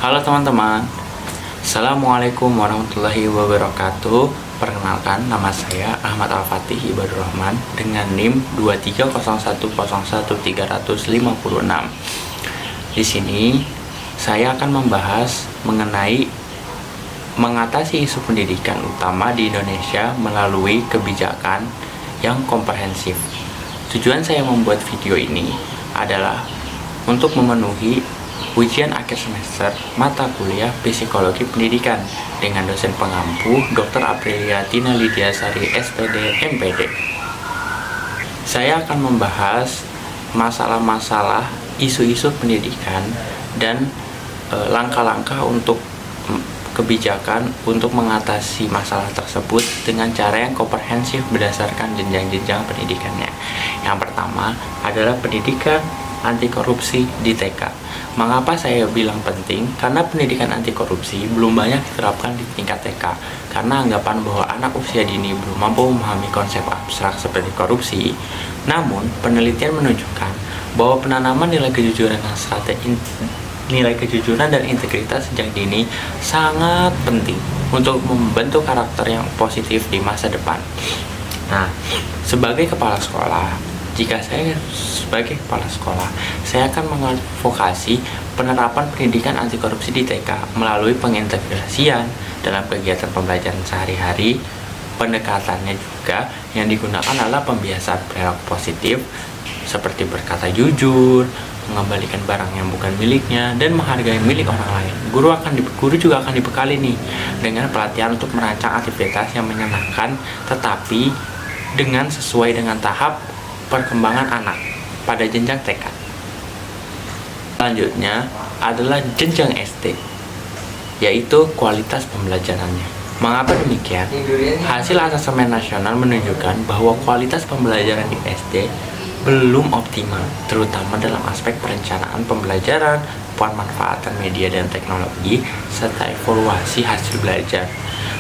Halo teman-teman, Assalamualaikum warahmatullahi wabarakatuh. Perkenalkan, nama saya Ahmad Al-Fatih Ibadur Rahman dengan NIM 230101356. Di sini saya akan membahas mengenai mengatasi isu pendidikan utama di Indonesia melalui kebijakan yang komprehensif. Tujuan saya membuat video ini adalah untuk memenuhi ujian akhir semester mata kuliah Psikologi Pendidikan dengan dosen pengampu Dr. Aprilia Tina Lydia Sari SPD MPD. Saya akan membahas masalah-masalah isu-isu pendidikan dan langkah-langkah untuk kebijakan untuk mengatasi masalah tersebut dengan cara yang komprehensif berdasarkan jenjang-jenjang pendidikannya. Yang pertama adalah pendidikan anti korupsi di TK. Mengapa saya bilang penting? Karena pendidikan anti korupsi belum banyak diterapkan di tingkat TK. Karena anggapan bahwa anak usia dini belum mampu memahami konsep abstrak seperti korupsi. Namun, penelitian menunjukkan bahwa penanaman nilai kejujuran dan integritas sejak dini sangat penting untuk membentuk karakter yang positif di masa depan. Nah, sebagai kepala sekolah, saya akan mengadvokasi penerapan pendidikan anti korupsi di TK melalui pengintegrasian dalam kegiatan pembelajaran sehari-hari. Pendekatannya juga yang digunakan adalah pembiasaan perilaku positif seperti berkata jujur, mengembalikan barang yang bukan miliknya, dan menghargai milik orang lain. Guru juga akan dibekali nih dengan pelatihan untuk merancang aktivitas yang menyenangkan tetapi dengan sesuai dengan tahap perkembangan anak pada jenjang TK. Selanjutnya adalah jenjang SD, yaitu kualitas pembelajarannya. Mengapa demikian? Hasil asesmen nasional menunjukkan bahwa kualitas pembelajaran di SD belum optimal, terutama dalam aspek perencanaan pembelajaran, pemanfaatan media dan teknologi, serta evaluasi hasil belajar.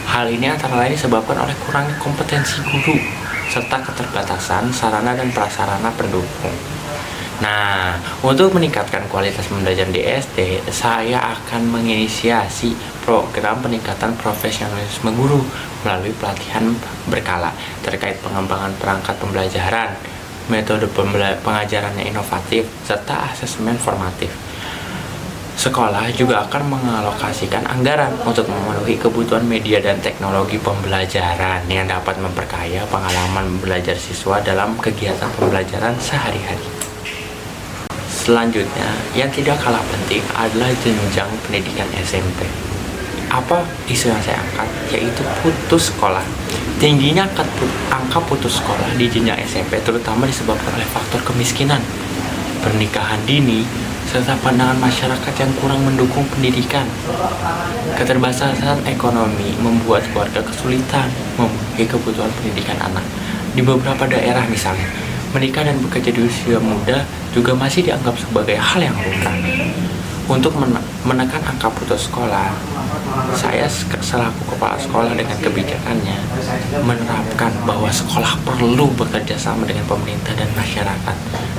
Hal ini antara lain disebabkan oleh kurangnya kompetensi guru serta keterbatasan sarana dan prasarana pendukung. Nah, untuk meningkatkan kualitas pembelajaran di SD, saya akan menginisiasi program peningkatan profesionalisme guru melalui pelatihan berkala terkait pengembangan perangkat pembelajaran, metode pengajaran yang inovatif, serta asesmen formatif. Sekolah juga akan mengalokasikan anggaran untuk memenuhi kebutuhan media dan teknologi pembelajaran yang dapat memperkaya pengalaman belajar siswa dalam kegiatan pembelajaran sehari-hari. Selanjutnya, yang tidak kalah penting adalah jenjang pendidikan SMP. Apa isu yang saya angkat? Yaitu putus sekolah. Tingginya angka putus sekolah di jenjang SMP terutama disebabkan oleh faktor kemiskinan, pernikahan dini, serta pandangan masyarakat yang kurang mendukung pendidikan. Keterbatasan ekonomi membuat keluarga kesulitan memenuhi kebutuhan pendidikan anak. Di beberapa daerah misalnya, menikah dan bekerja di usia muda juga masih dianggap sebagai hal yang lumrah. Untuk menekan angka putus sekolah, saya selaku kepala sekolah dengan kebijakannya menerapkan bahwa sekolah perlu bekerja sama dengan pemerintah dan masyarakat,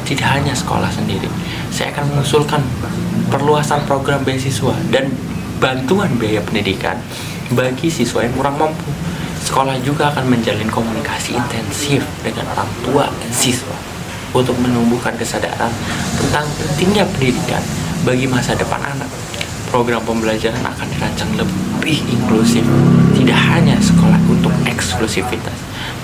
tidak hanya sekolah sendiri. Saya akan mengusulkan perluasan program beasiswa dan bantuan biaya pendidikan bagi siswa yang kurang mampu. Sekolah juga akan menjalin komunikasi intensif dengan orang tua dan siswa untuk menumbuhkan kesadaran tentang pentingnya pendidikan bagi masa depan anak. Program pembelajaran akan dirancang lebih inklusif, tidak hanya sekolah untuk eksklusivitas,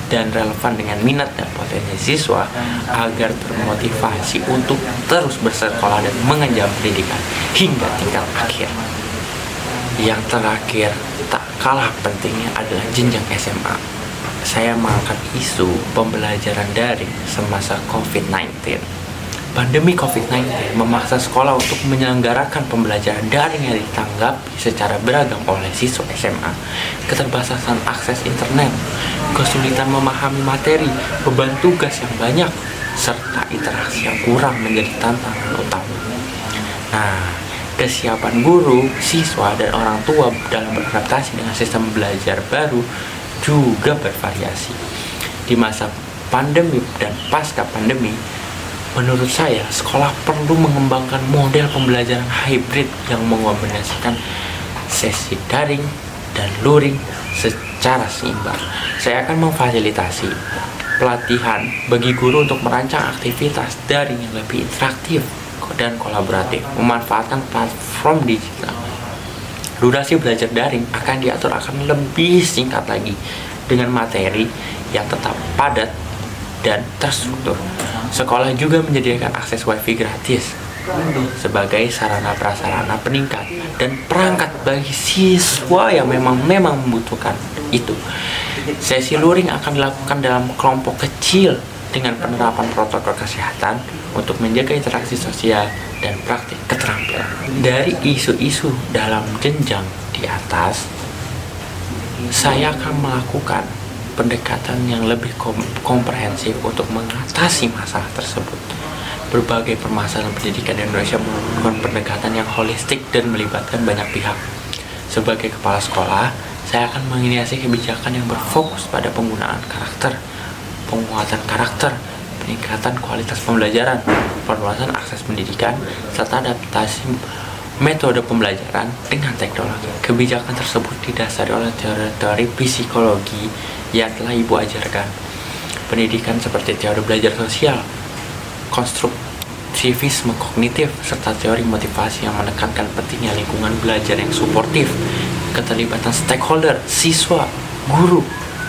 dan relevan dengan minat dan potensi siswa agar termotivasi untuk terus bersekolah dan mengenyam pendidikan hingga tingkat akhir. Yang terakhir, tak kalah pentingnya adalah jenjang SMA. Saya mengangkat isu pembelajaran daring semasa COVID-19. Pandemi COVID-19 memaksa sekolah untuk menyelenggarakan pembelajaran daring yang ditanggapi secara beragam oleh siswa SMA. Keterbatasan akses internet, kesulitan memahami materi, beban tugas yang banyak, serta interaksi yang kurang menjadi tantangan utama. Nah, kesiapan guru, siswa, dan orang tua dalam beradaptasi dengan sistem belajar baru juga bervariasi. Di masa pandemi dan pasca pandemi, Menurut saya, sekolah perlu mengembangkan model pembelajaran hybrid yang mengombinasikan sesi daring dan luring secara seimbang. Saya akan memfasilitasi pelatihan bagi guru untuk merancang aktivitas daring yang lebih interaktif dan kolaboratif, memanfaatkan platform digital. Durasi belajar daring akan lebih singkat lagi dengan materi yang tetap padat dan terstruktur. Sekolah juga menyediakan akses wifi gratis sebagai sarana prasarana peningkat dan perangkat bagi siswa yang memang membutuhkan itu. Sesi luring akan dilakukan dalam kelompok kecil dengan penerapan protokol kesehatan untuk menjaga interaksi sosial dan praktik keterampilan. Dari isu-isu dalam jenjang di atas, saya akan melakukan pendekatan yang lebih komprehensif untuk mengatasi masalah tersebut. Berbagai permasalahan pendidikan di Indonesia membutuhkan pendekatan yang holistik dan melibatkan banyak pihak. Sebagai kepala sekolah, saya akan menginisiasi kebijakan yang berfokus pada penggunaan karakter, penguatan karakter, peningkatan kualitas pembelajaran, perluasan akses pendidikan, serta adaptasi metode pembelajaran dengan teknologi. Kebijakan tersebut didasari oleh teori-teori psikologi yang telah Ibu ajarkan. Pendidikan seperti teori belajar sosial, konstruktivisme kognitif, serta teori motivasi yang menekankan pentingnya lingkungan belajar yang suportif, keterlibatan stakeholder, siswa, guru,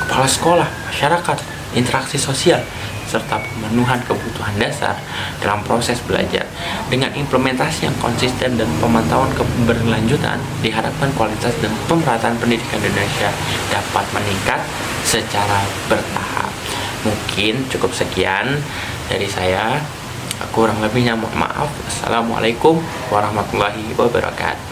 kepala sekolah, masyarakat, interaksi sosial, serta pemenuhan kebutuhan dasar dalam proses belajar. Dengan implementasi yang konsisten dan pemantauan keberlanjutan, diharapkan kualitas dan pemerataan pendidikan Indonesia dapat meningkat secara bertahap. Mungkin cukup sekian dari saya. Kurang lebihnya mohon maaf. Assalamualaikum warahmatullahi wabarakatuh.